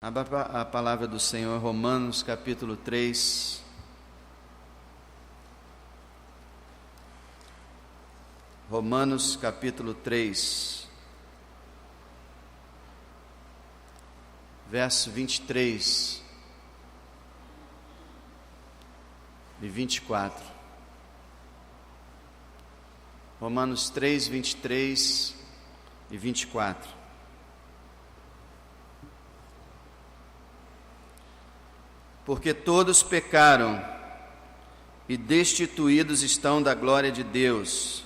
Abra a palavra do Senhor, Romanos capítulo 3. Romanos capítulo 3, verso 23 e 24. Romanos 3, 23 e 24. Porque todos pecaram e destituídos estão da glória de Deus,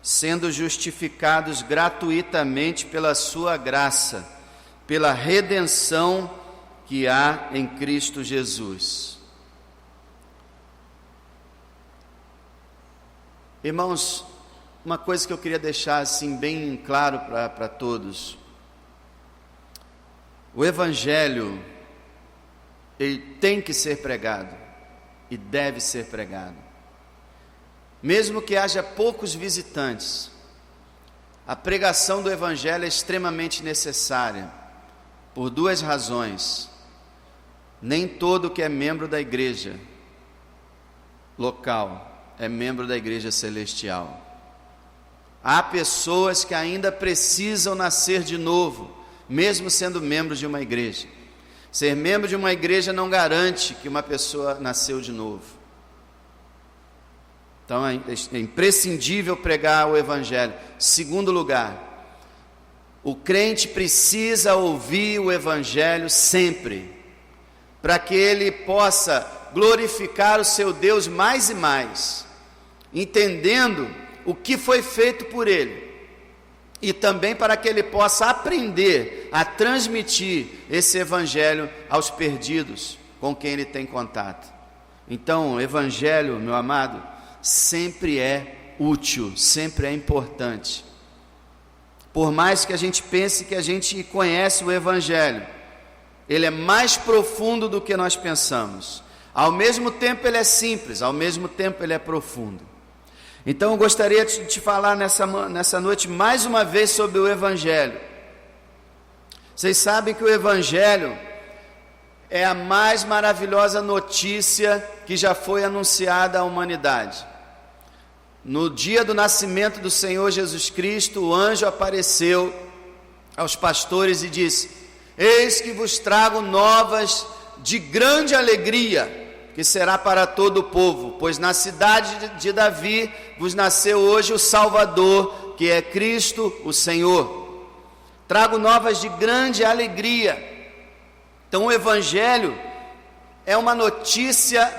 sendo justificados gratuitamente pela sua graça, pela redenção que há em Cristo Jesus. Irmãos, uma coisa que eu queria deixar assim bem claro para todos: o Evangelho, ele tem que ser pregado e deve ser pregado, mesmo que haja poucos visitantes. A pregação do Evangelho é extremamente necessária, por duas razões. Nem todo que é membro da igreja local é membro da igreja celestial. Há pessoas que ainda precisam nascer de novo, mesmo sendo membros de uma igreja. Ser membro de uma igreja não garante que uma pessoa nasceu de novo. Então é imprescindível pregar o Evangelho. Segundo lugar, o crente precisa ouvir o Evangelho sempre, para que ele possa glorificar o seu Deus mais e mais, entendendo o que foi feito por ele, e também para que ele possa aprender a transmitir esse Evangelho aos perdidos com quem ele tem contato. Então, o Evangelho, meu amado, sempre é útil, sempre é importante. Por mais que a gente pense que a gente conhece o Evangelho, ele é mais profundo do que nós pensamos. Ao mesmo tempo ele é simples, ao mesmo tempo ele é profundo. Então eu gostaria de te falar nessa noite mais uma vez sobre o Evangelho. Vocês sabem que o Evangelho é a mais maravilhosa notícia que já foi anunciada à humanidade. No dia do nascimento do Senhor Jesus Cristo, o anjo apareceu aos pastores e disse: eis que vos trago novas de grande alegria, que será para todo o povo, pois na cidade de Davi vos nasceu hoje o Salvador, que é Cristo o Senhor. Trago novas de grande alegria. Então o Evangelho é uma notícia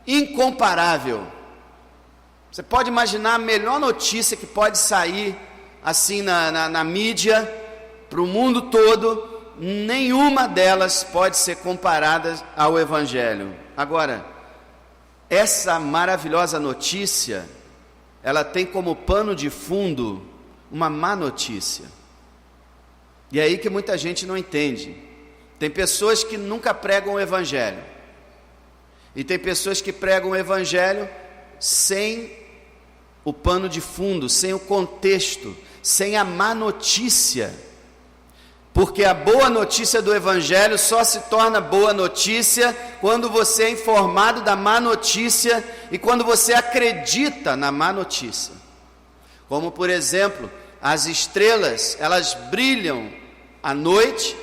incomparável. Você pode imaginar a melhor notícia que pode sair assim na mídia, para o mundo todo, nenhuma delas pode ser comparada ao Evangelho. Agora, essa maravilhosa notícia, ela tem como pano de fundo uma má notícia. E é aí que muita gente não entende. Tem pessoas que nunca pregam o Evangelho, e tem pessoas que pregam o Evangelho sem o pano de fundo, sem o contexto, sem a má notícia. Porque a boa notícia do Evangelho só se torna boa notícia quando você é informado da má notícia e quando você acredita na má notícia. Como, por exemplo, as estrelas, elas brilham à noite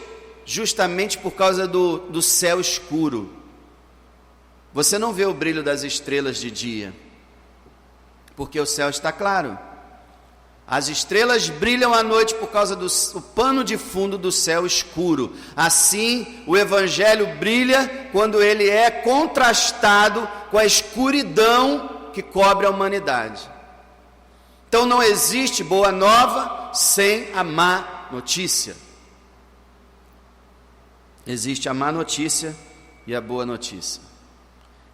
justamente por causa do céu escuro. Você não vê o brilho das estrelas de dia, porque o céu está claro. As estrelas brilham à noite por causa do pano de fundo do céu escuro. Assim, o Evangelho brilha quando ele é contrastado com a escuridão que cobre a humanidade. Então não existe boa nova sem a má notícia. Existe a má notícia e a boa notícia.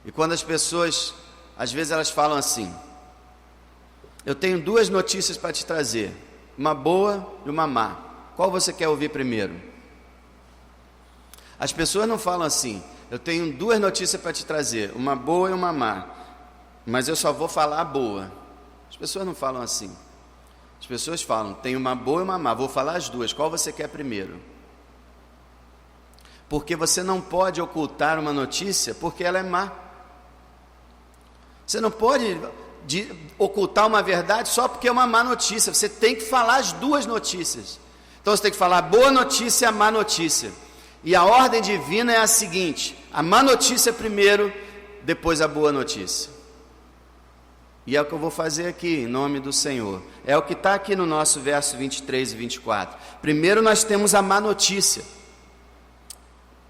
E quando as pessoas, às vezes elas falam assim: eu tenho duas notícias para te trazer, uma boa e uma má. Qual você quer ouvir primeiro? As pessoas não falam assim: eu tenho duas notícias para te trazer, uma boa e uma má, mas eu só vou falar a boa. As pessoas não falam assim. As pessoas falam: tem uma boa e uma má, vou falar as duas, qual você quer primeiro? porque você não pode ocultar uma notícia porque ela é má. Você não pode ocultar uma verdade só porque é uma má notícia. Você tem que falar as duas notícias. Então você tem que falar a boa notícia e a má notícia. E a ordem divina é a seguinte: a má notícia primeiro, depois a boa notícia. E é o que eu vou fazer aqui, em nome do Senhor. É o que está aqui no nosso verso 23 e 24. Primeiro nós temos a má notícia.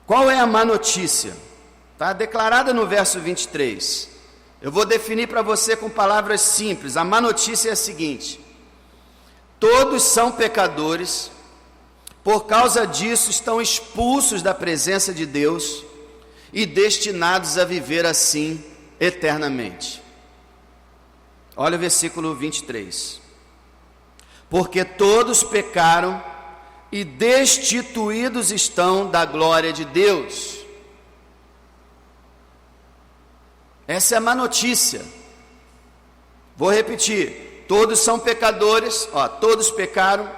Qual é a má notícia? Está declarada no verso 23. Eu vou definir para você com palavras simples. A má notícia é a seguinte: todos são pecadores, por causa disso estão expulsos da presença de Deus e destinados a viver assim eternamente. Olha o versículo 23. Porque todos pecaram e destituídos estão da glória de Deus. Essa é a má notícia. Vou repetir: todos são pecadores, todos pecaram,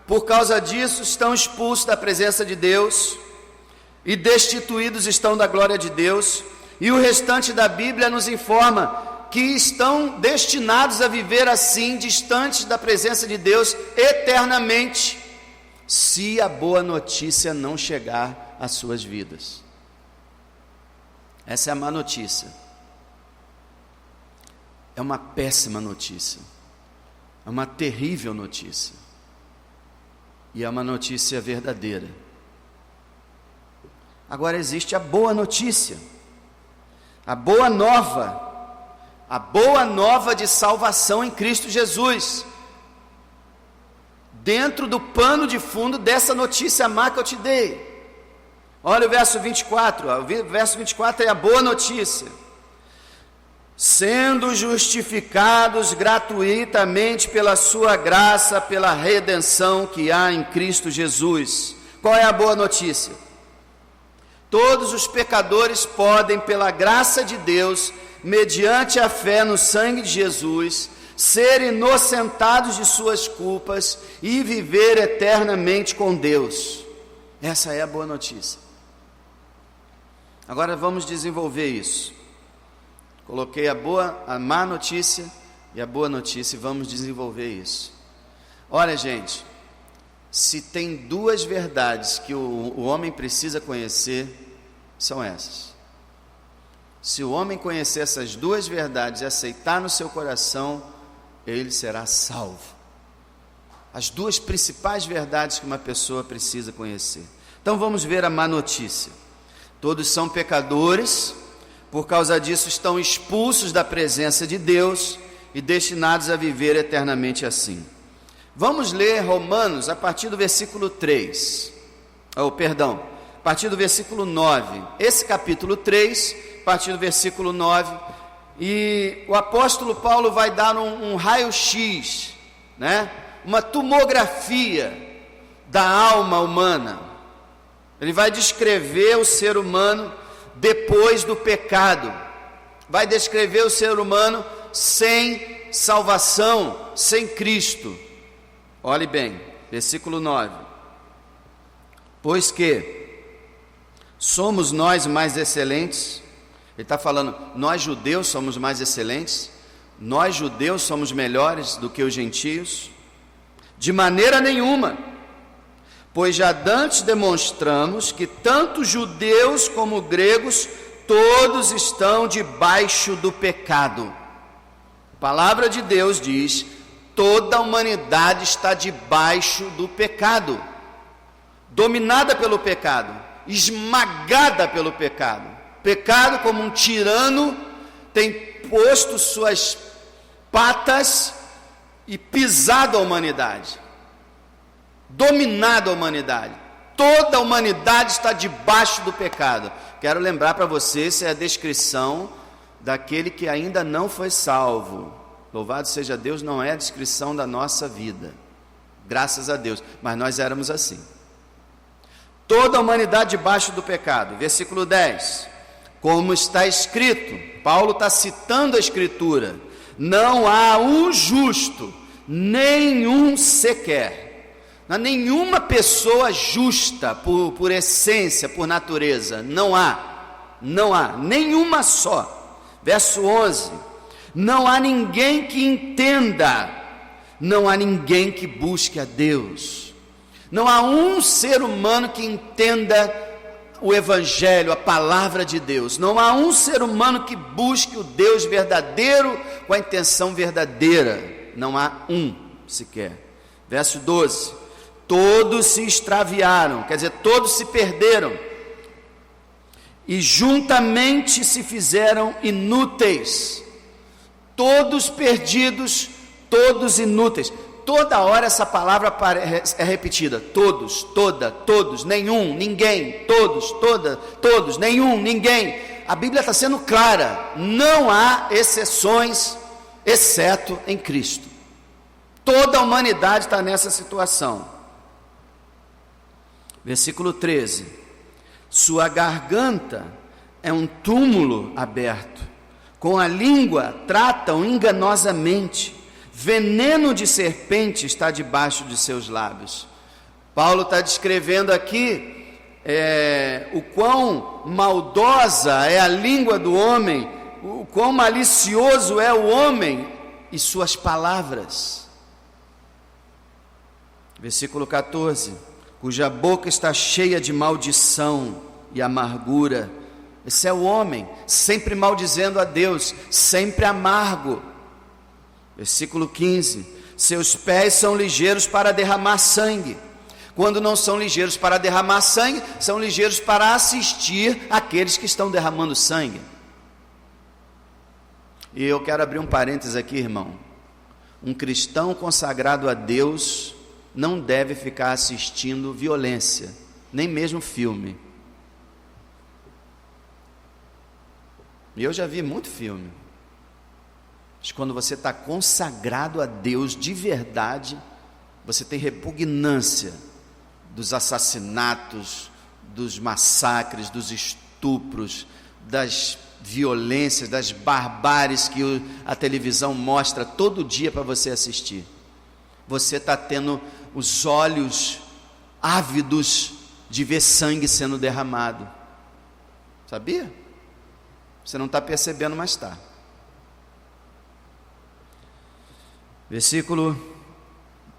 por causa disso estão expulsos da presença de Deus e destituídos estão da glória de Deus. E o restante da Bíblia nos informa que estão destinados a viver assim, distantes da presença de Deus eternamente, se a boa notícia não chegar às suas vidas. Essa é a má notícia. É uma péssima notícia, é uma terrível notícia, e é uma notícia verdadeira. Agora existe a boa notícia, a boa nova de salvação em Cristo Jesus, dentro do pano de fundo dessa notícia má que eu te dei. Olha o verso 24, o verso 24 é a boa notícia. Sendo justificados gratuitamente pela sua graça, pela redenção que há em Cristo Jesus. Qual é a boa notícia? Todos os pecadores podem, pela graça de Deus, mediante a fé no sangue de Jesus, ser inocentados de suas culpas e viver eternamente com Deus. Essa é a boa notícia. Agora vamos desenvolver isso. Coloquei a má notícia e a boa notícia, e vamos desenvolver isso. Olha, gente, se tem duas verdades que o homem precisa conhecer, são essas. Se o homem conhecer essas duas verdades e aceitar no seu coração, ele será salvo. As duas principais verdades que uma pessoa precisa conhecer. Então vamos ver a má notícia. Todos são pecadores, por causa disso estão expulsos da presença de Deus e destinados a viver eternamente assim. Vamos ler Romanos a partir do versículo 3. A partir do versículo 9. Esse capítulo 3, a partir do versículo 9. E o apóstolo Paulo vai dar um raio-x, né? Uma tomografia da alma humana. Ele vai descrever o ser humano depois do pecado, vai descrever o ser humano sem salvação, sem Cristo. Olhe bem, versículo 9: pois que somos nós mais excelentes? Ele está falando, nós judeus somos mais excelentes? Nós judeus somos melhores do que os gentios? De maneira nenhuma, pois já dantes demonstramos que tanto judeus como gregos, todos estão debaixo do pecado. A palavra de Deus diz, toda a humanidade está debaixo do pecado, dominada pelo pecado, esmagada pelo pecado. Pecado, como um tirano, tem posto suas patas e pisado a humanidade, dominado a humanidade. Toda a humanidade está debaixo do pecado. Quero lembrar para você, essa é a descrição daquele que ainda não foi salvo. Louvado seja Deus, não é a descrição da nossa vida, graças a Deus, mas nós éramos assim. Toda a humanidade debaixo do pecado. Versículo 10, como está escrito, Paulo está citando a Escritura, não há um justo, nenhum sequer. Não há nenhuma pessoa justa por essência, por natureza. Não há nenhuma só. Verso 11: não há ninguém que entenda, não há ninguém que busque a Deus. Não há um ser humano que entenda o Evangelho, a palavra de Deus. Não há um ser humano que busque o Deus verdadeiro com a intenção verdadeira. Não há um sequer. Verso 12: todos se extraviaram, quer dizer, todos se perderam, e juntamente se fizeram inúteis. Todos perdidos, todos inúteis. Toda hora essa palavra é repetida: todos, toda, todos, nenhum, ninguém, todos, toda, todos, nenhum, ninguém. A Bíblia está sendo clara: não há exceções, exceto em Cristo. Toda a humanidade está nessa situação. Versículo 13: sua garganta é um túmulo aberto, com a língua tratam enganosamente, veneno de serpente está debaixo de seus lábios. Paulo está descrevendo aqui o quão maldosa é a língua do homem, o quão malicioso é o homem e suas palavras. Versículo 14: cuja boca está cheia de maldição e amargura. Esse é o homem, sempre maldizendo a Deus, sempre amargo. Versículo 15: seus pés são ligeiros para derramar sangue. Quando não são ligeiros para derramar sangue, são ligeiros para assistir aqueles que estão derramando sangue. E eu quero abrir um parênteses aqui, irmão. Um cristão consagrado a Deus não deve ficar assistindo violência, nem mesmo filme. E eu já vi muito filme. Mas quando você está consagrado a Deus de verdade, você tem repugnância dos assassinatos, dos massacres, dos estupros, das violências, das barbáries que a televisão mostra todo dia para você assistir. Você está tendo os olhos ávidos de ver sangue sendo derramado. Sabia? Você não está percebendo, mas está. Versículo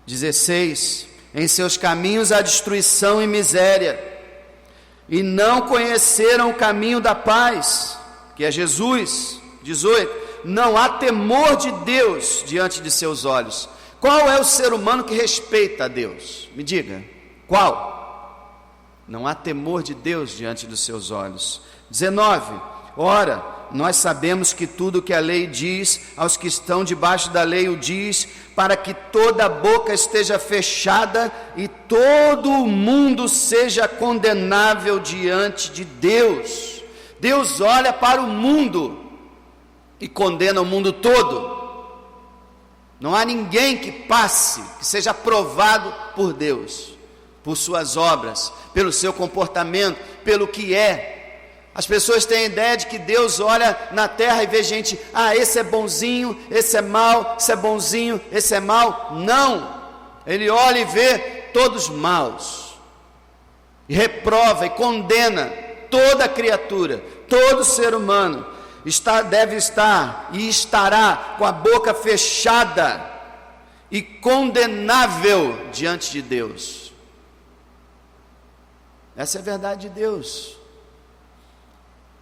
16: em seus caminhos há destruição e miséria, e não conheceram o caminho da paz, que é Jesus. 18: não há temor de Deus diante de seus olhos. Qual é o ser humano que respeita a Deus? Me diga, qual? Não há temor de Deus diante dos seus olhos. 19: ora, nós sabemos que tudo o que a lei diz, aos que estão debaixo da lei o diz, para que toda a boca esteja fechada e todo o mundo seja condenável diante de Deus. Deus olha para o mundo e condena o mundo todo. Não há ninguém que passe, que seja aprovado por Deus, por suas obras, pelo seu comportamento, pelo que é. As pessoas têm a ideia de que Deus olha na terra e vê gente: esse é bonzinho, esse é mau, esse é bonzinho, esse é mau. Não, Ele olha e vê todos maus, e reprova e condena toda criatura, todo ser humano. Deve estar e estará com a boca fechada e condenável diante de Deus. Essa é a verdade de Deus.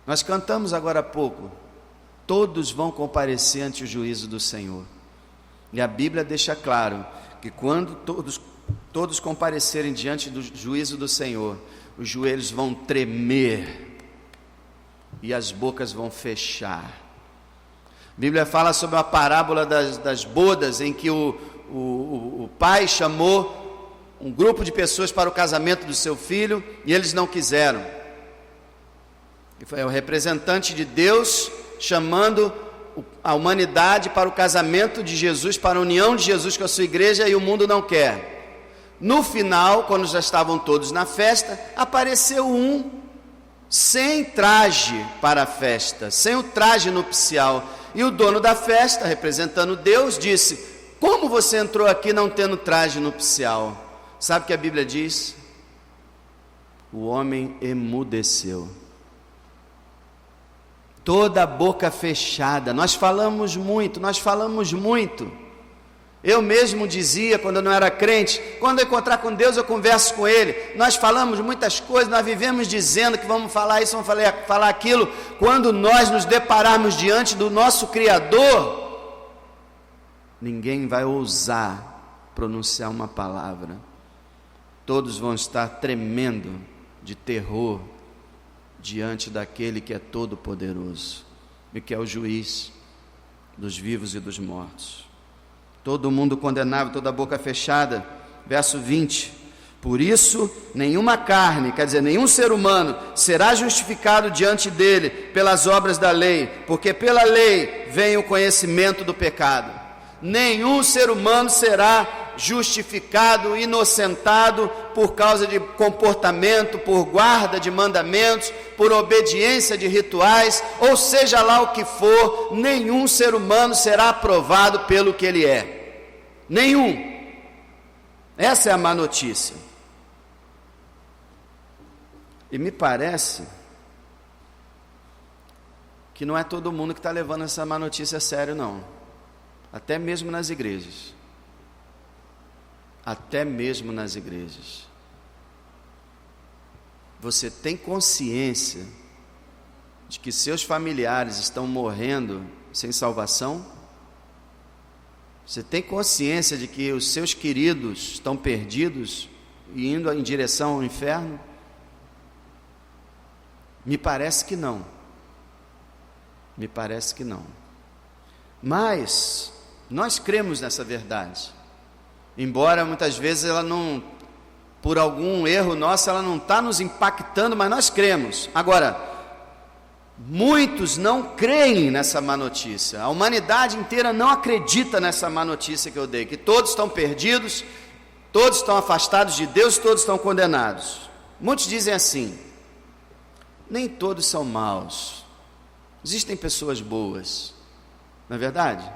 Nós cantamos agora há pouco: todos vão comparecer ante o juízo do Senhor. E a Bíblia deixa claro que quando todos comparecerem diante do juízo do Senhor, os joelhos vão tremer e as bocas vão fechar. A Bíblia fala sobre a parábola das bodas, em que o pai chamou um grupo de pessoas para o casamento do seu filho, e eles não quiseram. E foi o representante de Deus chamando a humanidade para o casamento de Jesus, para a união de Jesus com a sua igreja, e o mundo não quer. No final, quando já estavam todos na festa, apareceu um sem traje para a festa, sem o traje nupcial, e o dono da festa, representando Deus, disse: como você entrou aqui não tendo traje nupcial? Sabe o que a Bíblia diz? O homem emudeceu. Toda a boca fechada. Nós falamos muito. Eu mesmo dizia, quando eu não era crente, quando eu encontrar com Deus eu converso com Ele. Nós falamos muitas coisas, nós vivemos dizendo que vamos falar isso, vamos falar aquilo. Quando nós nos depararmos diante do nosso Criador, ninguém vai ousar pronunciar uma palavra. Todos vão estar tremendo de terror diante daquele que é todo-poderoso e que é o juiz dos vivos e dos mortos. Todo mundo condenável, toda a boca fechada. Verso 20: por isso nenhuma carne, quer dizer, nenhum ser humano será justificado diante dele pelas obras da lei, porque pela lei vem o conhecimento do pecado. Nenhum ser humano será justificado, inocentado por causa de comportamento, por guarda de mandamentos, por obediência de rituais, ou seja lá o que for. Nenhum ser humano será aprovado pelo que ele é. Nenhum. Essa é a má notícia. E me parece que não é todo mundo que está levando essa má notícia a sério, não. Até mesmo nas igrejas. Até mesmo nas igrejas. Você tem consciência de que seus familiares estão morrendo sem salvação? Você tem consciência de que os seus queridos estão perdidos e indo em direção ao inferno? Me parece que não. Me parece que não. Mas nós cremos nessa verdade. Embora muitas vezes ela não, por algum erro nosso, ela não está nos impactando, mas nós cremos. Agora, muitos não creem nessa má notícia. A humanidade inteira não acredita nessa má notícia que eu dei, que todos estão perdidos, todos estão afastados de Deus, todos estão condenados. Muitos dizem assim: nem todos são maus, existem pessoas boas. Não é verdade?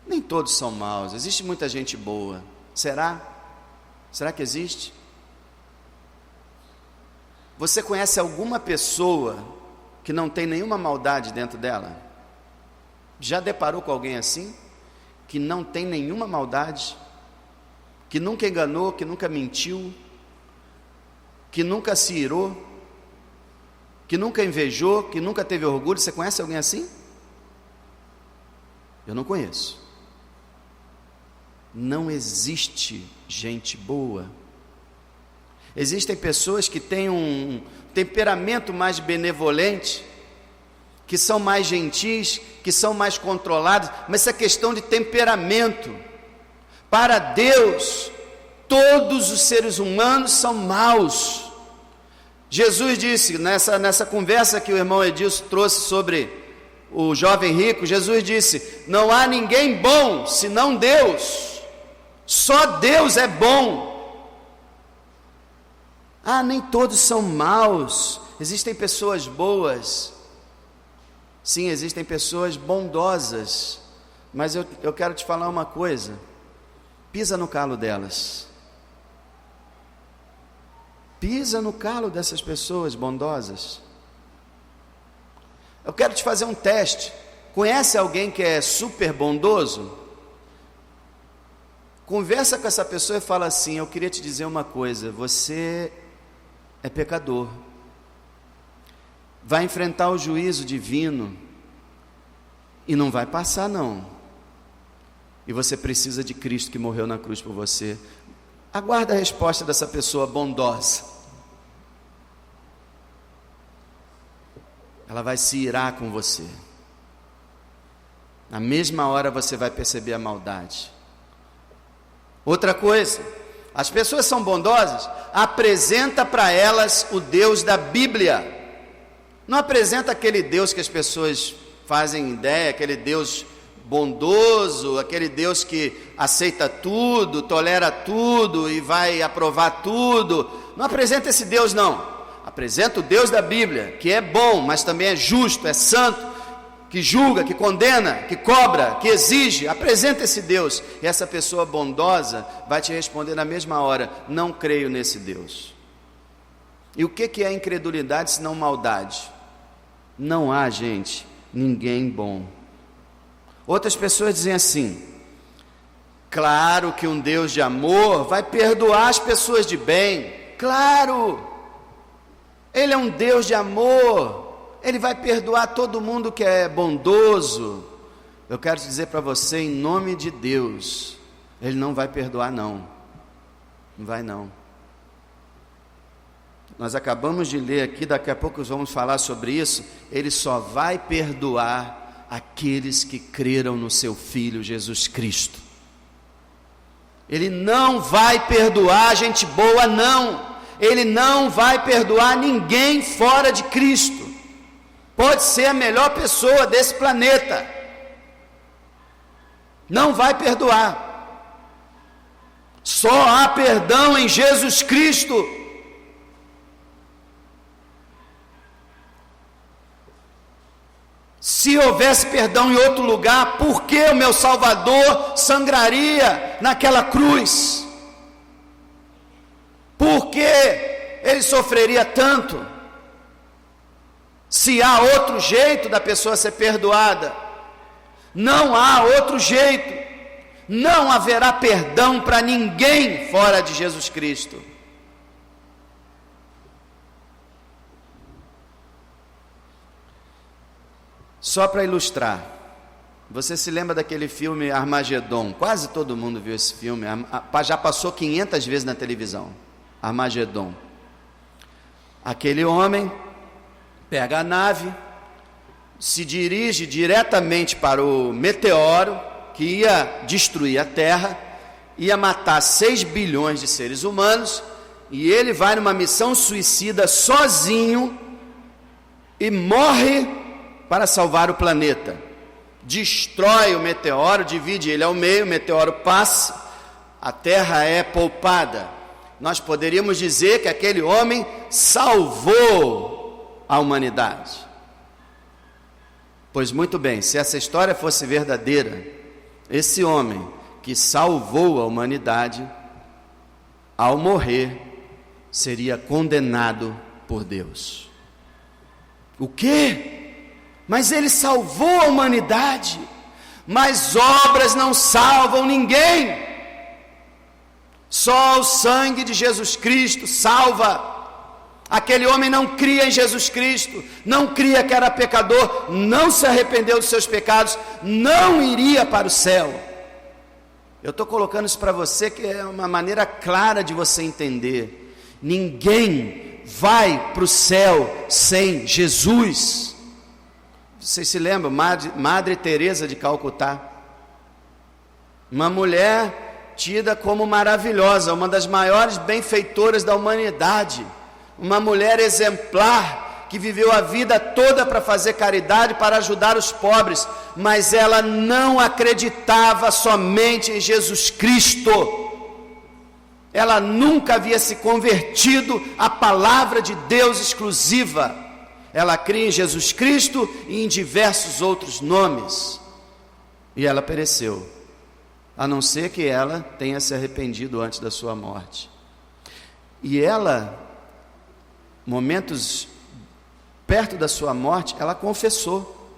Nem todos são maus, existe muita gente boa. Será? Será que existe? Você conhece alguma pessoa que não tem nenhuma maldade dentro dela? Já deparou com alguém assim? Que não tem nenhuma maldade? Que nunca enganou, que nunca mentiu, que nunca se irou, que nunca invejou, que nunca teve orgulho? Você conhece alguém assim? Eu não conheço. Não existe gente boa. Existem pessoas que têm um temperamento mais benevolente, que são mais gentis, que são mais controlados, mas isso é questão de temperamento. Para Deus, todos os seres humanos são maus. Jesus disse, nessa conversa que o irmão Edilson trouxe sobre o jovem rico, Jesus disse: não há ninguém bom senão Deus, só Deus é bom. Nem todos são maus, existem pessoas boas. Sim, existem pessoas bondosas, mas eu quero te falar uma coisa: pisa no calo delas. Pisa no calo dessas pessoas bondosas. Eu quero te fazer um teste. Conhece alguém que é super bondoso? Conversa com essa pessoa e fala assim: eu queria te dizer uma coisa, você é pecador, vai enfrentar o juízo divino e não vai passar não, e você precisa de Cristo que morreu na cruz por você. Aguarda a resposta dessa pessoa bondosa. Ela vai se irar com você. Na mesma hora você vai perceber a maldade. Outra coisa, as pessoas são bondosas, apresenta para elas o Deus da Bíblia. Não apresenta aquele Deus que as pessoas fazem ideia, aquele Deus bondoso, aquele Deus que aceita tudo, tolera tudo e vai aprovar tudo. Não apresenta esse Deus não. Apresenta o Deus da Bíblia, que é bom, mas também é justo, é santo. que julga, que condena, que cobra, que exige. Apresenta esse Deus, e essa pessoa bondosa vai te responder na mesma hora: não creio nesse Deus. E o que é incredulidade senão maldade? Não há, gente, ninguém bom. Outras pessoas dizem assim: claro que um Deus de amor vai perdoar as pessoas de bem. Claro, Ele é um Deus de amor, Ele vai perdoar todo mundo que é bondoso. Eu quero dizer para você, em nome de Deus, Ele não vai perdoar não. Não vai não. Nós acabamos de ler aqui, daqui a pouco vamos falar sobre isso. Ele só vai perdoar aqueles que creram no seu Filho Jesus Cristo. Ele não vai perdoar gente boa, não. Ele não vai perdoar ninguém fora de Cristo. Pode ser a melhor pessoa desse planeta, não vai perdoar. Só há perdão em Jesus Cristo. Se houvesse perdão em outro lugar, por que o meu Salvador sangraria naquela cruz? Por que Ele sofreria tanto? Se há outro jeito da pessoa ser perdoada, não há outro jeito. Não haverá perdão para ninguém fora de Jesus Cristo. Só para ilustrar, você se lembra daquele filme Armagedon? Quase todo mundo viu esse filme, já passou 500 vezes na televisão. Armagedon. Aquele homem pega a nave, se dirige diretamente para o meteoro que ia destruir a Terra, ia matar 6 bilhões de seres humanos, e ele vai numa missão suicida sozinho e morre para salvar o planeta. Destrói o meteoro, divide ele ao meio, o meteoro passa, a Terra é poupada. Nós poderíamos dizer que aquele homem salvou a humanidade. Pois muito bem, se essa história fosse verdadeira, esse homem que salvou a humanidade, ao morrer, seria condenado por Deus. O quê? Mas ele salvou a humanidade, mas obras não salvam ninguém. Só o sangue de Jesus Cristo salva. Aquele homem não cria em Jesus Cristo, não cria que era pecador, não se arrependeu dos seus pecados, não iria para o céu. Eu estou colocando isso para você, que é uma maneira clara de você entender. Ninguém vai para o céu sem Jesus. Vocês se lembram? Madre Teresa de Calcutá, uma mulher tida como maravilhosa, uma das maiores benfeitoras da humanidade, uma mulher exemplar, que viveu a vida toda para fazer caridade, para ajudar os pobres, mas ela não acreditava somente em Jesus Cristo. Ela nunca havia se convertido à palavra de Deus exclusiva. Ela cria em Jesus Cristo e em diversos outros nomes, e ela pereceu, a não ser que ela tenha se arrependido antes da sua morte. E ela, momentos perto da sua morte, ela confessou,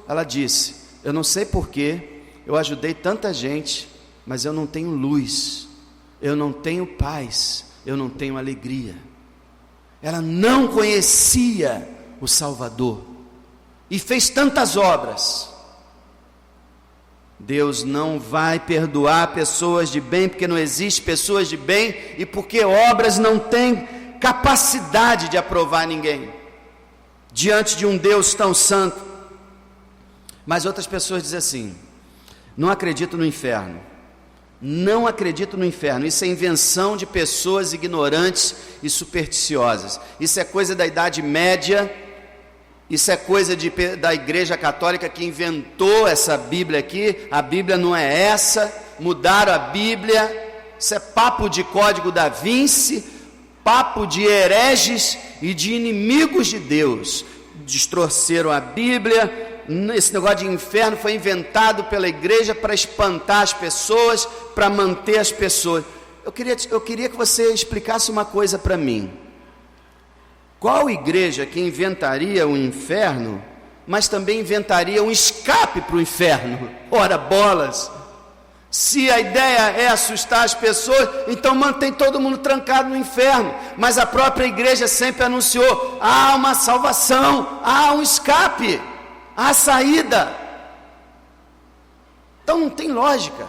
ela disse: eu não sei porquê, eu ajudei tanta gente, mas eu não tenho luz, eu não tenho paz, eu não tenho alegria. Ela não conhecia o Salvador e fez tantas obras. Deus não vai perdoar pessoas de bem, porque não existe pessoas de bem, e porque obras não têm capacidade de aprovar ninguém diante de um Deus tão santo. Mas outras pessoas dizem assim: não acredito no inferno. Não acredito no inferno, isso é invenção de pessoas ignorantes e supersticiosas, isso é coisa da Idade Média, isso é coisa da Igreja Católica, que inventou essa Bíblia aqui. A Bíblia não é essa, mudaram a Bíblia, isso é papo de Código da Vinci, papo de hereges e de inimigos de Deus. distorceram a Bíblia. Esse negócio de inferno foi inventado pela igreja para espantar as pessoas, para manter as pessoas. Eu queria que você explicasse uma coisa para mim. Qual igreja que inventaria o inferno, mas também inventaria um escape para o inferno? Ora bolas! Se a ideia é assustar as pessoas, então mantém todo mundo trancado no inferno. Mas a própria igreja sempre anunciou: há uma salvação, há um escape, há saída. Então não tem lógica.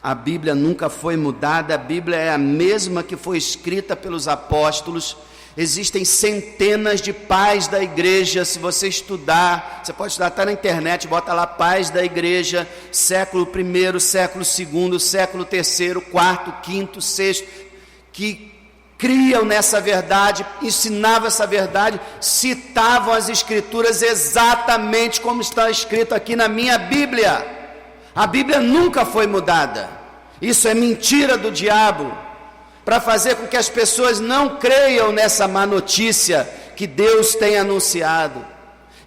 A Bíblia nunca foi mudada, a Bíblia é a mesma que foi escrita pelos apóstolos. Existem centenas de pais da igreja. Se você estudar, você pode estudar, está na internet, bota lá pais da igreja, século I, século II, século III, IV, V, VI, que criam nessa verdade, ensinavam essa verdade, citavam as escrituras exatamente como está escrito aqui na minha Bíblia. A Bíblia nunca foi mudada. Isso é mentira do diabo, para fazer com que as pessoas não creiam nessa má notícia que Deus tem anunciado.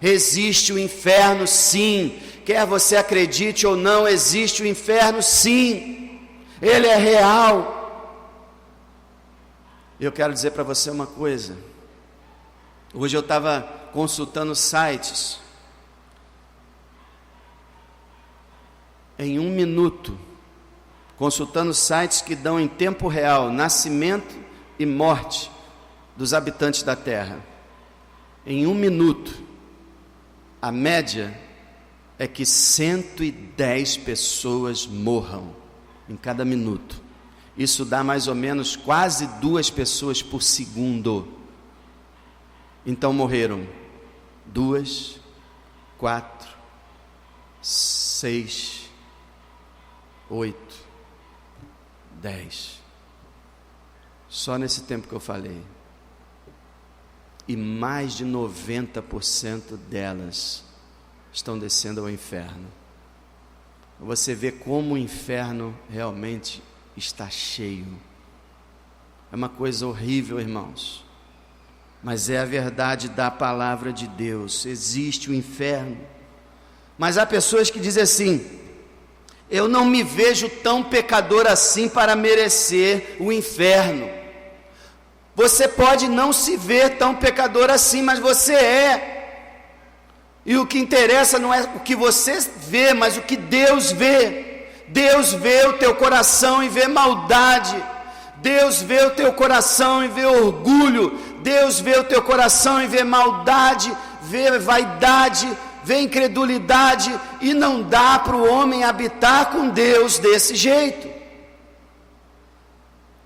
Existe o inferno sim, quer você acredite ou não, existe o inferno sim, ele é real. Eu quero dizer para você uma coisa. Hoje eu estava consultando sites. Em 1 minuto, consultando sites que dão em tempo real nascimento e morte dos habitantes da terra. Em 1 minuto, a média é que 110 pessoas morram em cada minuto. Isso dá mais ou menos quase 2 pessoas por segundo. Então morreram 2, 4, 6, 8, 10, só nesse tempo que eu falei, e mais de 90% delas estão descendo ao inferno. Você vê como o inferno realmente está cheio. É uma coisa horrível, irmãos, mas é a verdade da palavra de Deus. Existe o inferno, mas há pessoas que dizem assim: eu não me vejo tão pecador assim para merecer o inferno. Você pode não se ver tão pecador assim, mas você é. E o que interessa não é o que você vê, mas o que Deus vê. Deus vê o teu coração e vê maldade. Deus vê o teu coração e vê orgulho. Deus vê o teu coração e vê maldade, vê vaidade, vê incredulidade, e não dá para o homem habitar com Deus desse jeito.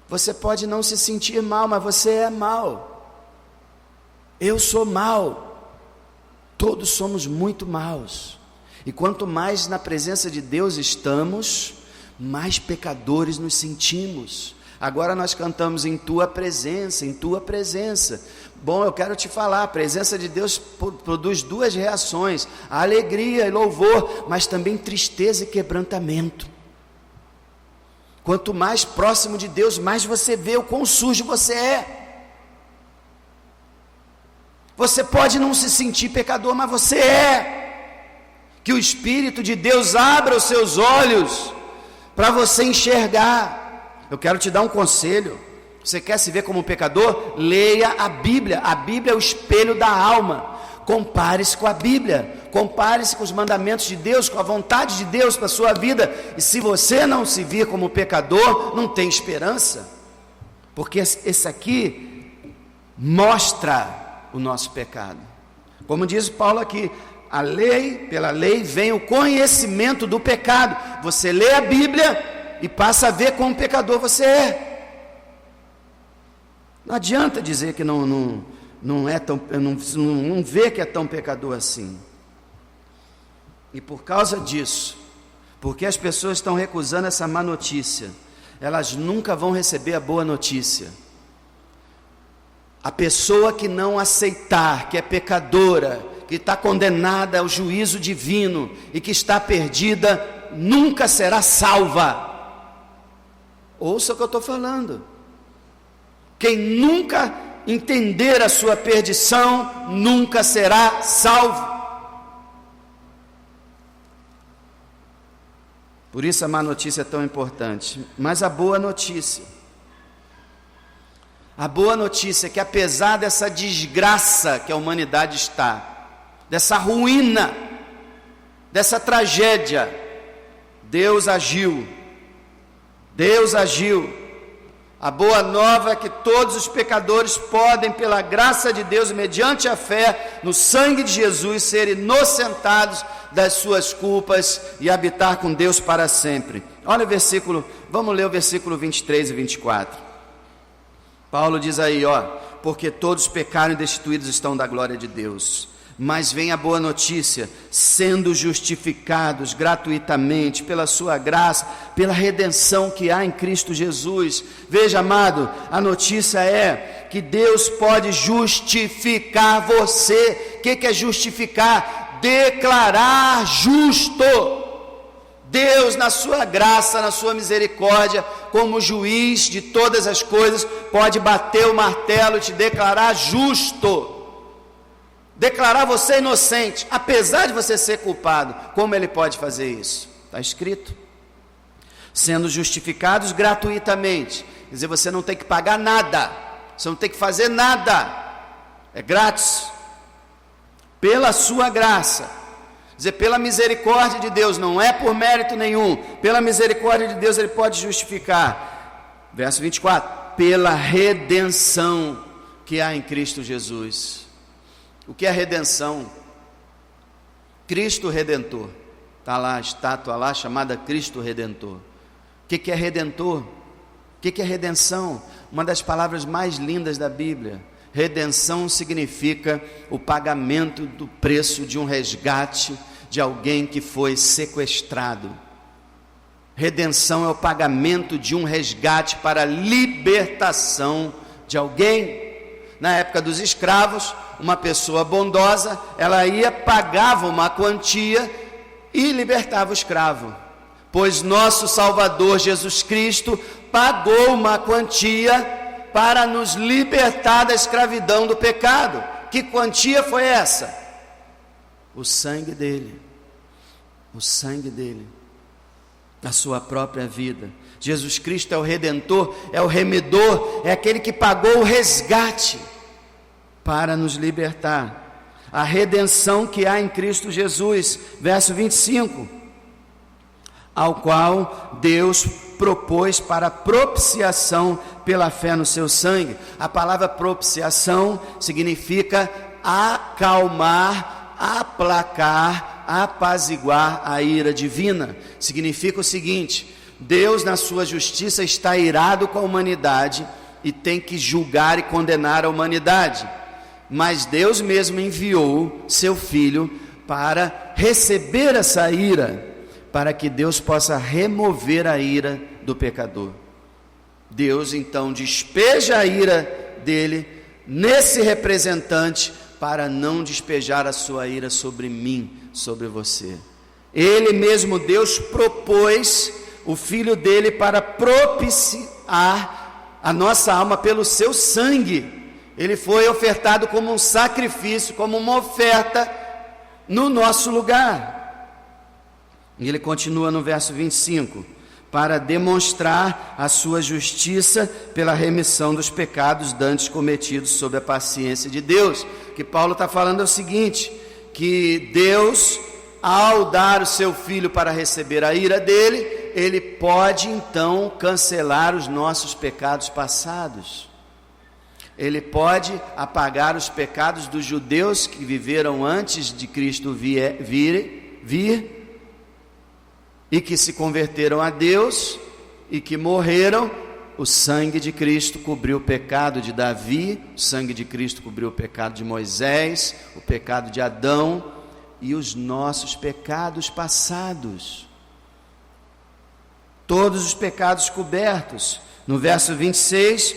Você pode não se sentir mal, mas você é mal. Eu sou mal. Todos somos muito maus. E quanto mais na presença de Deus estamos, mais pecadores nos sentimos. Agora nós cantamos em tua presença, em tua presença. Bom, eu quero te falar, a presença de Deus produz 2 reações: alegria e louvor, mas também tristeza e quebrantamento. Quanto mais próximo de Deus, mais você vê o quão sujo você é. Você pode não se sentir pecador, mas você é. Que o Espírito de Deus abra os seus olhos para você enxergar. Eu quero te dar um conselho. Você quer se ver como um pecador? Leia a Bíblia. A Bíblia é o espelho da alma. Compare-se com a Bíblia. Compare-se com os mandamentos de Deus, com a vontade de Deus para a sua vida. E se você não se vir como pecador, não tem esperança. Porque esse aqui mostra o nosso pecado. Como diz Paulo aqui, a lei, pela lei vem o conhecimento do pecado. Você lê a Bíblia e passa a ver como pecador você é. Não adianta dizer que não é tão, não vê que é tão pecador assim. E por causa disso, porque as pessoas estão recusando essa má notícia, elas nunca vão receber a boa notícia. A pessoa que não aceitar que é pecadora, que está condenada ao juízo divino e que está perdida, nunca será salva. Ouça o que eu estou falando. Quem nunca entender a sua perdição, nunca será salvo. Por isso a má notícia é tão importante. Mas a boa notícia é que apesar dessa desgraça que a humanidade está, dessa ruína, dessa tragédia, Deus agiu. A boa nova é que todos os pecadores podem, pela graça de Deus, mediante a fé no sangue de Jesus, ser inocentados das suas culpas e habitar com Deus para sempre. Olha o versículo, vamos ler o versículo 23 e 24. Paulo diz aí, porque todos pecaram e destituídos estão da glória de Deus. Mas vem a boa notícia, sendo justificados gratuitamente pela sua graça, pela redenção que há em Cristo Jesus. Veja, amado, a notícia é que Deus pode justificar você. O que é justificar? Declarar justo. Deus, na sua graça, na sua misericórdia, como juiz de todas as coisas, pode bater o martelo e te declarar justo. Declarar você inocente, apesar de você ser culpado. Como ele pode fazer isso? Está escrito: sendo justificados gratuitamente. Quer dizer, você não tem que pagar nada, você não tem que fazer nada, é grátis, pela sua graça. Quer dizer, pela misericórdia de Deus, não é por mérito nenhum, pela misericórdia de Deus ele pode justificar. Verso 24: pela redenção que há em Cristo Jesus. O que é redenção? Cristo Redentor. Está lá a estátua lá chamada Cristo Redentor. O que é redentor? O que é redenção? Uma das palavras mais lindas da Bíblia. Redenção significa o pagamento do preço de um resgate de alguém que foi sequestrado. Redenção é o pagamento de um resgate para a libertação de alguém. Na época dos escravos, uma pessoa bondosa, ela pagava uma quantia e libertava o escravo. Pois nosso Salvador Jesus Cristo pagou uma quantia para nos libertar da escravidão do pecado. Que quantia foi essa? O sangue dele. O sangue dele. A sua própria vida. Jesus Cristo é o Redentor, é o remedor, é aquele que pagou o resgate para nos libertar. A redenção que há em Cristo Jesus. Verso 25: ao qual Deus propôs para propiciação pela fé no seu sangue. A palavra propiciação significa acalmar, aplacar, apaziguar a ira divina. Significa o seguinte: Deus, na sua justiça, está irado com a humanidade e tem que julgar e condenar a humanidade. Mas Deus mesmo enviou seu Filho para receber essa ira, para que Deus possa remover a ira do pecador. Deus então despeja a ira dele nesse representante, para não despejar a sua ira sobre mim, sobre você. Ele mesmo, Deus, propôs o Filho dele para propiciar a nossa alma pelo seu sangue. Ele foi ofertado como um sacrifício, como uma oferta no nosso lugar. E ele continua no verso 25: para demonstrar a sua justiça pela remissão dos pecados dantes cometidos sob a paciência de Deus. O que Paulo está falando é o seguinte: que Deus, ao dar o seu Filho para receber a ira dele, ele pode então cancelar os nossos pecados passados. Ele pode apagar os pecados dos judeus que viveram antes de Cristo vir e que se converteram a Deus e que morreram. O sangue de Cristo cobriu o pecado de Davi, o sangue de Cristo cobriu o pecado de Moisés, o pecado de Adão e os nossos pecados passados. Todos os pecados cobertos. No verso 26,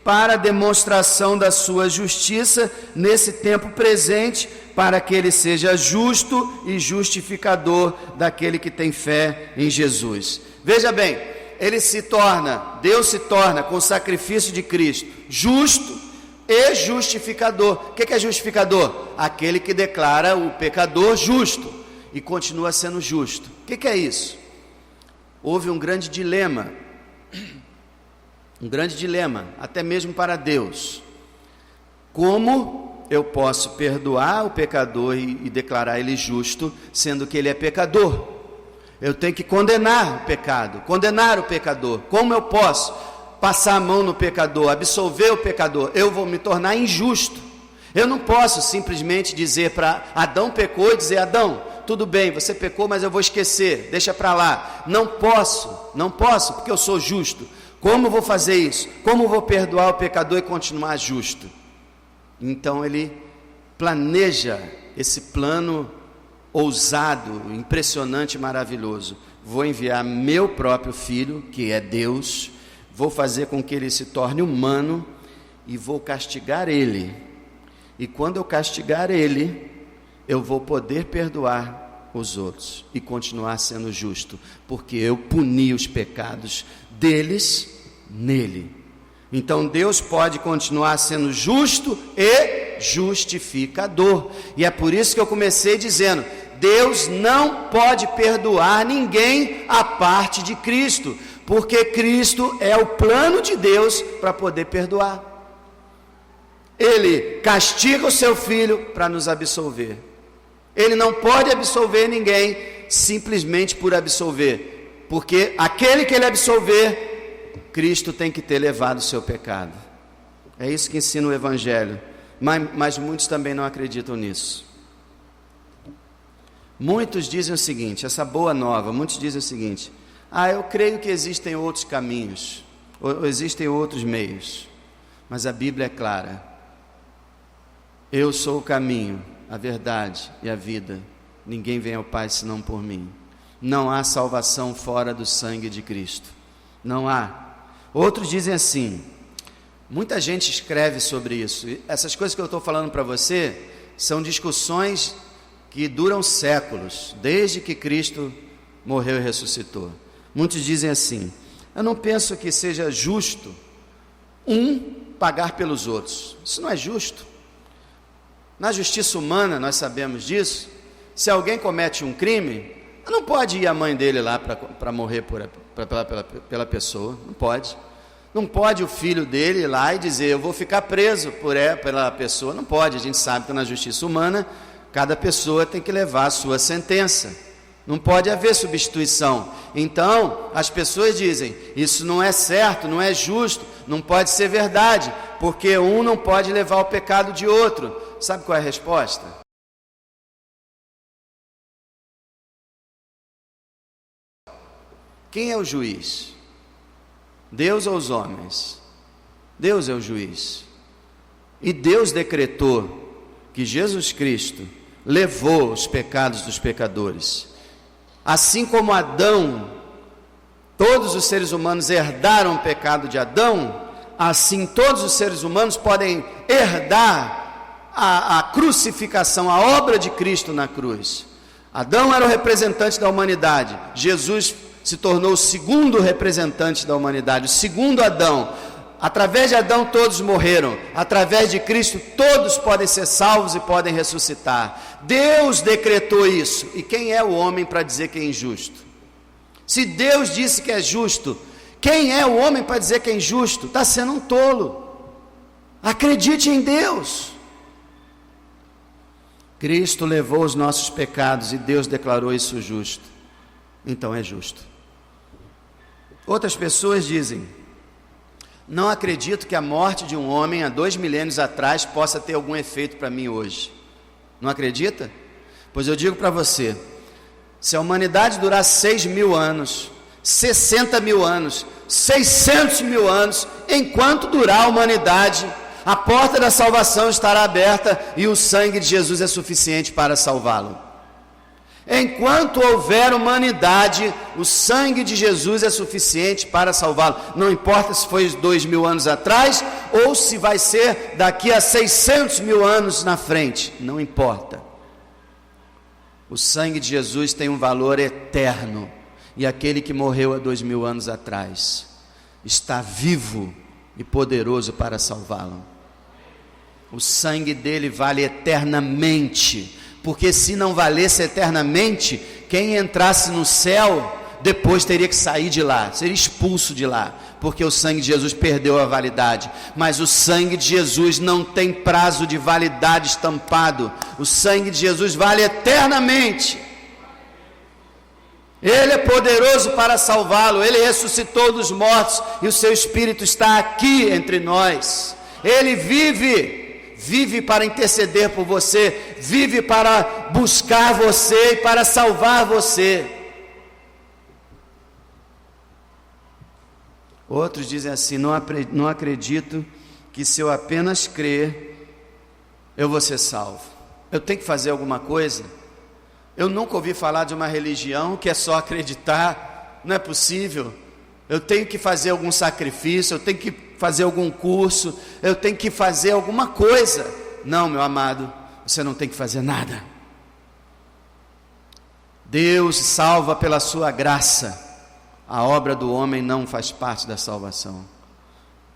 para demonstração da sua justiça nesse tempo presente, para que ele seja justo e justificador daquele que tem fé em Jesus. Veja bem, Deus se torna com o sacrifício de Cristo justo, e justificador. O que é justificador? Aquele que declara o pecador justo e continua sendo justo. O que é isso? Houve um grande dilema, até mesmo para Deus. Como eu posso perdoar o pecador e declarar ele justo, sendo que ele é pecador? Eu tenho que condenar o pecado, condenar o pecador. Como eu posso passar a mão no pecador, absolver o pecador? Eu vou me tornar injusto. Eu não posso simplesmente dizer para Adão pecou e dizer: Adão, tudo bem, você pecou, mas eu vou esquecer, deixa para lá. Não posso, porque eu sou justo. Como eu vou fazer isso? Como eu vou perdoar o pecador e continuar justo? Então ele planeja esse plano ousado, impressionante, maravilhoso. Vou enviar meu próprio filho, que é Deus, vou fazer com que ele se torne humano e vou castigar ele. E quando eu castigar ele, eu vou poder perdoar os outros e continuar sendo justo, porque eu puni os pecados deles nele. Então Deus pode continuar sendo justo e justificador. E é por isso que eu comecei dizendo: Deus não pode perdoar ninguém à parte de Cristo, porque Cristo é o plano de Deus para poder perdoar. Ele castiga o seu filho para nos absolver. Ele não pode absolver ninguém simplesmente por absolver, porque aquele que ele absolver, Cristo tem que ter levado o seu pecado. É isso que ensina o Evangelho, mas muitos também não acreditam nisso. Muitos dizem o seguinte, essa boa nova, muitos dizem o seguinte: eu creio que existem outros caminhos, ou existem outros meios, mas a Bíblia é clara: eu sou o caminho, a verdade e a vida, ninguém vem ao Pai senão por mim. Não há salvação fora do sangue de Cristo, não há. Outros dizem assim, muita gente escreve sobre isso, essas coisas que eu estou falando para você, são discussões que duram séculos, desde que Cristo morreu e ressuscitou. Muitos dizem assim: eu não penso que seja justo pagar pelos outros. Isso não é justo. Na justiça humana, nós sabemos disso. Se alguém comete um crime, não pode ir a mãe dele lá para morrer pela pessoa, não pode. Não pode o filho dele ir lá e dizer: eu vou ficar preso pela pessoa, não pode. A gente sabe que na justiça humana, cada pessoa tem que levar a sua sentença, não pode haver substituição. Então, as pessoas dizem: isso não é certo, não é justo, não pode ser verdade, porque um não pode levar o pecado de outro. Sabe qual é a resposta? Quem é o juiz? Deus ou os homens? Deus é o juiz. E Deus decretou que Jesus Cristo levou os pecados dos pecadores. Assim como Adão, todos os seres humanos herdaram o pecado de Adão, assim todos os seres humanos podem herdar a crucificação, a obra de Cristo na cruz. Adão era o representante da humanidade, Jesus se tornou o segundo representante da humanidade, o segundo Adão. Através de Adão todos morreram, através de Cristo todos podem ser salvos e podem ressuscitar. Deus decretou isso, e quem é o homem para dizer que é injusto? Se Deus disse que é justo, quem é o homem para dizer que é injusto? Está sendo um tolo. Acredite em Deus. Cristo levou os nossos pecados e Deus declarou isso justo, então é justo. Outras pessoas dizem: não acredito que a morte de um homem há 2 milênios atrás possa ter algum efeito para mim hoje. Não acredita? Pois eu digo para você, se a humanidade durar 6.000 anos, 60.000 anos, 600.000 anos, enquanto durar a humanidade, a porta da salvação estará aberta e o sangue de Jesus é suficiente para salvá-lo. Enquanto houver humanidade, o sangue de Jesus é suficiente para salvá-lo. Não importa se foi 2.000 anos atrás ou se vai ser daqui a 600.000 anos na frente, não importa. O sangue de Jesus tem um valor eterno, e aquele que morreu há 2.000 anos atrás está vivo e poderoso para salvá-lo. O sangue dele vale eternamente, porque se não valesse eternamente, quem entrasse no céu, depois teria que sair de lá, seria expulso de lá, porque o sangue de Jesus perdeu a validade. Mas o sangue de Jesus não tem prazo de validade estampado, o sangue de Jesus vale eternamente. Ele é poderoso para salvá-lo, ele ressuscitou dos mortos, e o seu Espírito está aqui entre nós. Ele vive para interceder por você, vive para buscar você e para salvar você. Outros dizem assim: não acredito que se eu apenas crer, eu vou ser salvo. Eu tenho que fazer alguma coisa? Eu nunca ouvi falar de uma religião que é só acreditar, não é possível. Eu tenho que fazer algum sacrifício, eu tenho que fazer algum curso, eu tenho que fazer alguma coisa. Não, meu amado, você não tem que fazer nada. Deus salva pela sua graça. A obra do homem não faz parte da salvação.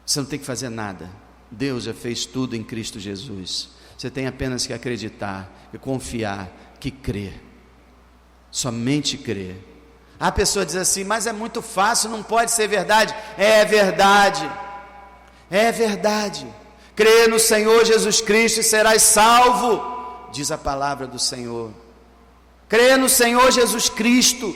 Você não tem que fazer nada. Deus já fez tudo em Cristo Jesus. Você tem apenas que acreditar e confiar, que crer. Somente crer. A pessoa diz assim: mas é muito fácil, não pode ser verdade. É verdade. É verdade. Crê no Senhor Jesus Cristo e serás salvo, diz a palavra do Senhor. Crê no Senhor Jesus Cristo.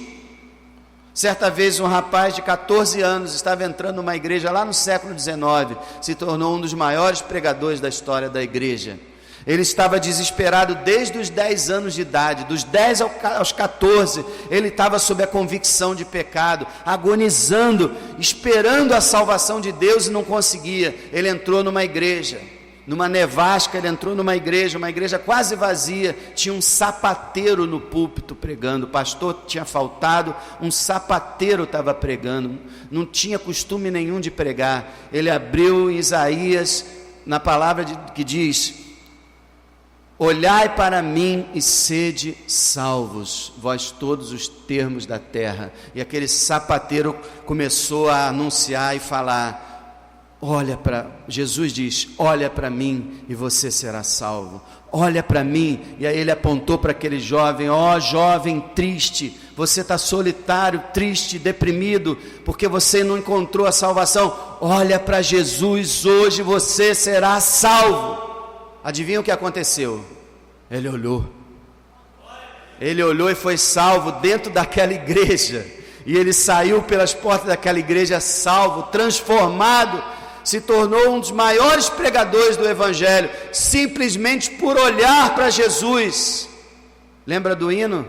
Certa vez um rapaz de 14 anos estava entrando numa igreja lá no século XIX, se tornou um dos maiores pregadores da história da igreja. Ele estava desesperado desde os 10 anos de idade, dos 10 aos 14, ele estava sob a convicção de pecado, agonizando, esperando a salvação de Deus e não conseguia. Ele entrou numa igreja, numa nevasca, ele entrou numa igreja, uma igreja quase vazia, tinha um sapateiro no púlpito pregando, o pastor tinha faltado, um sapateiro estava pregando, não tinha costume nenhum de pregar. Ele abriu Isaías, na palavra que diz: olhai para mim e sede salvos, vós todos os termos da terra. E aquele sapateiro começou a anunciar e falar: Jesus diz: olha para mim e você será salvo. Olha para mim. E aí ele apontou para aquele jovem: ó jovem triste, você está solitário, triste, deprimido, porque você não encontrou a salvação. Olha para Jesus, hoje você será salvo. Adivinha o que aconteceu? Ele olhou e foi salvo dentro daquela igreja, e ele saiu pelas portas daquela igreja salvo, transformado, se tornou um dos maiores pregadores do Evangelho, simplesmente por olhar para Jesus. Lembra do hino?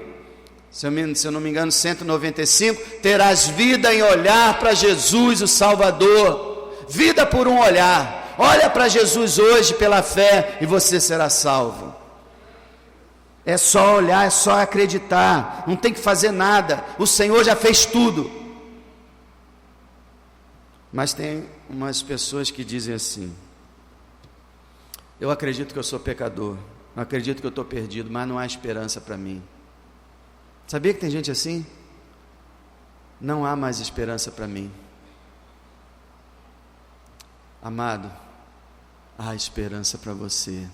Se eu não me engano, 195, terás vida em olhar para Jesus o Salvador, vida por um olhar. Olha para Jesus hoje pela fé e você será salvo. É só olhar, é só acreditar, não tem que fazer nada, o Senhor já fez tudo. Mas tem umas pessoas que dizem assim: eu acredito que eu sou pecador, eu acredito que eu estou perdido, mas não há esperança para mim. Sabia que tem gente assim? Não há mais esperança para mim. Amado, há esperança para você.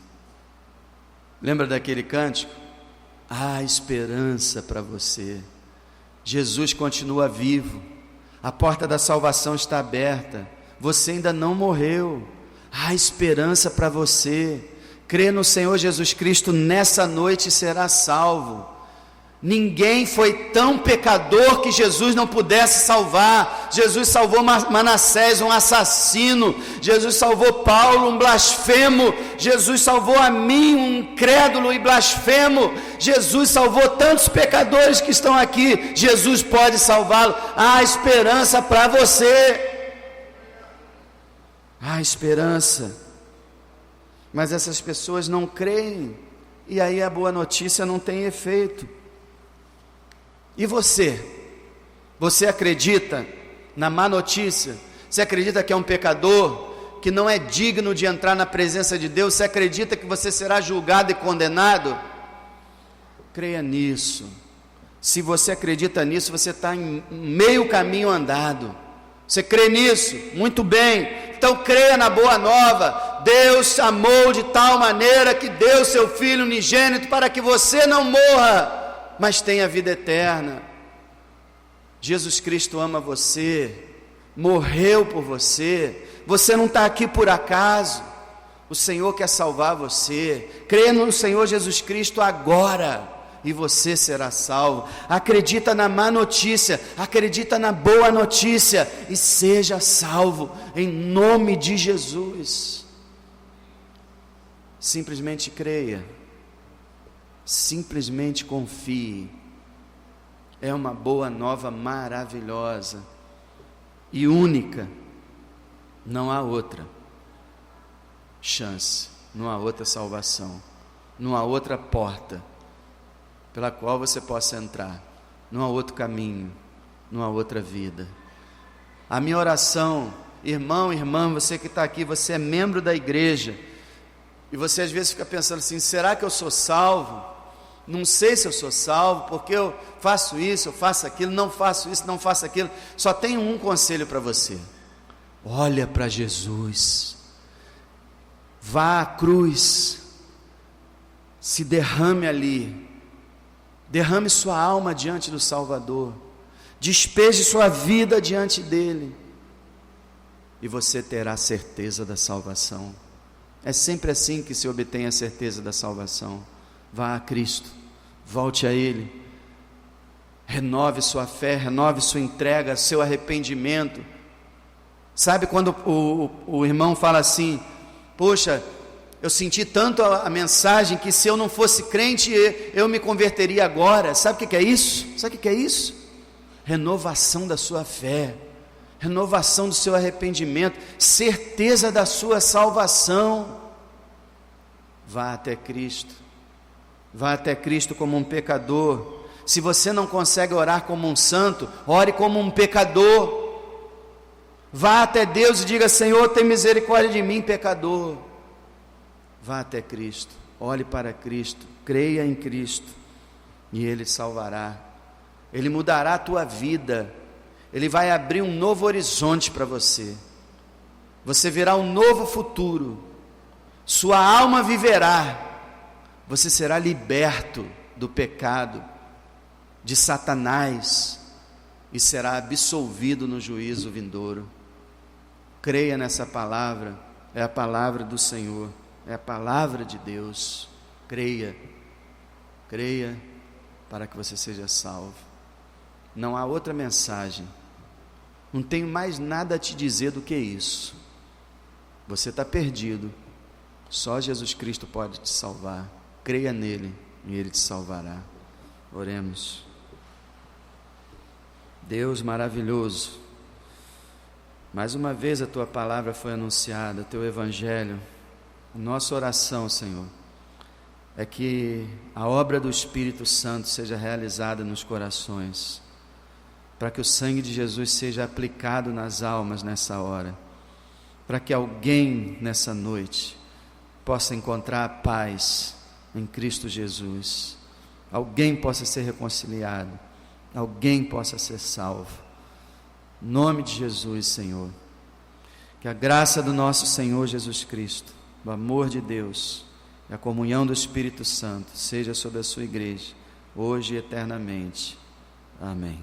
Lembra daquele cântico? Há esperança para você. Jesus continua vivo, a porta da salvação está aberta, você ainda não morreu, há esperança para você. Crê no Senhor Jesus Cristo nessa noite e será salvo. Ninguém foi tão pecador que Jesus não pudesse salvar. Jesus salvou Manassés, um assassino. Jesus salvou Paulo, um blasfemo. Jesus salvou a mim, um incrédulo e blasfemo. Jesus salvou tantos pecadores que estão aqui. Jesus pode salvá-lo. Há esperança para você. Há esperança. Mas essas pessoas não creem, e aí a boa notícia não tem efeito. E você? Você acredita na má notícia? Você acredita que é um pecador, que não é digno de entrar na presença de Deus? Você acredita que você será julgado e condenado? Creia nisso. Se você acredita nisso, você está em meio caminho andado. Você crê nisso? Muito bem. Então creia na boa nova. Deus amou de tal maneira que deu seu Filho unigênito para que você não morra, mas tenha vida eterna. Jesus Cristo ama você, morreu por você, você não está aqui por acaso, o Senhor quer salvar você. Crê no Senhor Jesus Cristo agora, e você será salvo. Acredita na má notícia, acredita na boa notícia, e seja salvo, em nome de Jesus. Simplesmente creia, simplesmente confie. É uma boa nova maravilhosa e única. Não há outra chance, não há outra salvação, não há outra porta pela qual você possa entrar, não há outro caminho, não há outra vida. A minha oração, irmão, irmã, você que está aqui, você é membro da igreja, e você às vezes fica pensando assim: será que eu sou salvo? Não sei se eu sou salvo, porque eu faço isso, eu faço aquilo, não faço isso, não faço aquilo. Só tenho um conselho para você: olha para Jesus, vá à cruz, se derrame ali, derrame sua alma diante do Salvador, despeje sua vida diante dele, e você terá certeza da salvação. É sempre assim que se obtém a certeza da salvação. Vá a Cristo, volte a Ele, renove sua fé, renove sua entrega, seu arrependimento. Sabe quando o irmão fala assim: poxa, eu senti tanto a mensagem que se eu não fosse crente eu me converteria agora. Sabe o que é isso? Sabe o que é isso? Renovação da sua fé, renovação do seu arrependimento, certeza da sua salvação. Vá até Cristo, vá até Cristo como um pecador. Se você não consegue orar como um santo, ore como um pecador. Vá até Deus e diga: Senhor, tem misericórdia de mim, pecador. Vá até Cristo, olhe para Cristo, creia em Cristo, e Ele salvará, Ele mudará a tua vida, Ele vai abrir um novo horizonte para você, você verá um novo futuro, sua alma viverá, você será liberto do pecado, de Satanás, e será absolvido no juízo vindouro. Creia nessa palavra, é a palavra do Senhor, é a palavra de Deus. Creia, creia para que você seja salvo. Não há outra mensagem, não tenho mais nada a te dizer do que isso. Você está perdido, só Jesus Cristo pode te salvar. Creia nele e Ele te salvará. Oremos. Deus maravilhoso, mais uma vez a Tua palavra foi anunciada, o Teu Evangelho. Nossa oração, Senhor, é que a obra do Espírito Santo seja realizada nos corações, para que o sangue de Jesus seja aplicado nas almas nessa hora, para que alguém nessa noite possa encontrar a paz em Cristo Jesus, alguém possa ser reconciliado, alguém possa ser salvo. Em nome de Jesus, Senhor, que a graça do nosso Senhor Jesus Cristo, o amor de Deus e a comunhão do Espírito Santo seja sobre a sua igreja, hoje e eternamente. Amém.